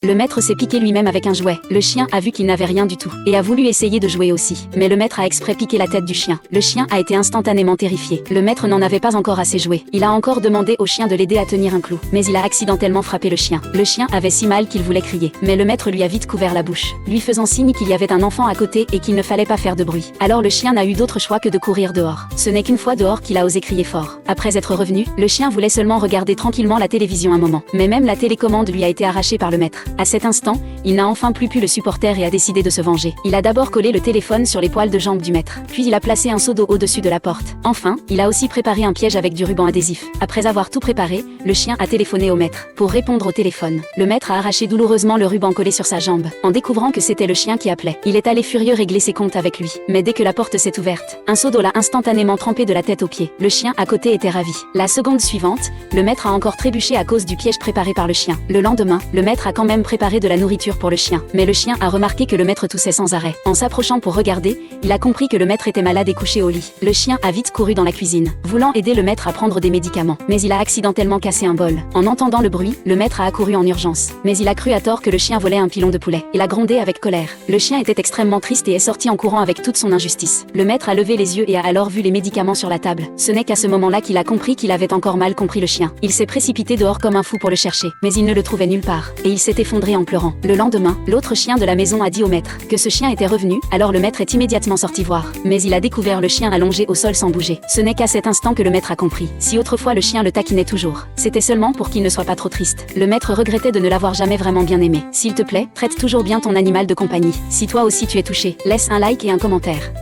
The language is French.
Le maître s'est piqué lui-même avec un jouet. Le chien a vu qu'il n'avait rien du tout et a voulu essayer de jouer aussi. Mais le maître a exprès piqué la tête du chien. Le chien a été instantanément terrifié. Le maître n'en avait pas encore assez joué. Il a encore demandé au chien de l'aider à tenir un clou. Mais il a accidentellement frappé le chien. Le chien avait si mal qu'il voulait crier. Mais le maître lui a vite couvert la bouche, lui faisant signe qu'il y avait un enfant à côté et qu'il ne fallait pas faire de bruit. Alors le chien n'a eu d'autre choix que de courir dehors. Ce n'est qu'une fois dehors qu'il a osé crier fort. Après être revenu, le chien voulait seulement regarder tranquillement la télévision un moment. Mais même la télécommande lui a été arrachée par le maître. À cet instant, il n'a enfin plus pu le supporter et a décidé de se venger. Il a d'abord collé le téléphone sur les poils de jambes du maître. Puis il a placé un seau d'eau au-dessus de la porte. Enfin, il a aussi préparé un piège avec du ruban adhésif. Après avoir tout préparé, le chien a téléphoné au maître. Pour répondre au téléphone, le maître a arraché douloureusement le ruban collé sur sa jambe. En découvrant que c'était le chien qui appelait, il est allé furieux régler ses comptes avec lui. Mais dès que la porte s'est ouverte, un seau d'eau l'a instantanément trempé de la tête aux pieds. Le chien à côté était ravi. La seconde suivante, le maître a encore trébuché à cause du piège préparé par le chien. Le lendemain, le maître a quand même préparé de la nourriture pour le chien. Mais le chien a remarqué que le maître toussait sans arrêt. En s'approchant pour regarder, il a compris que le maître était malade et couché au lit. Le chien a vite couru dans la cuisine, voulant aider le maître à prendre des médicaments. Mais il a accidentellement cassé un bol. En entendant le bruit, le maître a accouru en urgence. Mais il a cru à tort que le chien volait un pilon de poulet. Il a grondé avec colère. Le chien était extrêmement triste et est sorti en courant avec toute son injustice. Le maître a levé les yeux et a alors vu les médicaments sur la table. Ce n'est qu'à ce moment-là qu'il a compris qu'il avait encore mal compris le chien. Il s'est précipité dehors comme un fou pour le chercher, mais il ne le trouvait nulle part. Et il s'est effondré en pleurant. Le lendemain, l'autre chien de la maison a dit au maître que ce chien était revenu, alors le maître est immédiatement sorti voir. Mais il a découvert le chien allongé au sol sans bouger. Ce n'est qu'à cet instant que le maître a compris. Si autrefois le chien le taquinait toujours, c'était seulement pour qu'il ne soit pas trop triste. Le maître regrettait de ne l'avoir jamais vraiment bien aimé. S'il te plaît, traite toujours bien ton animal de compagnie. Si toi aussi tu es touché, laisse un like et un commentaire.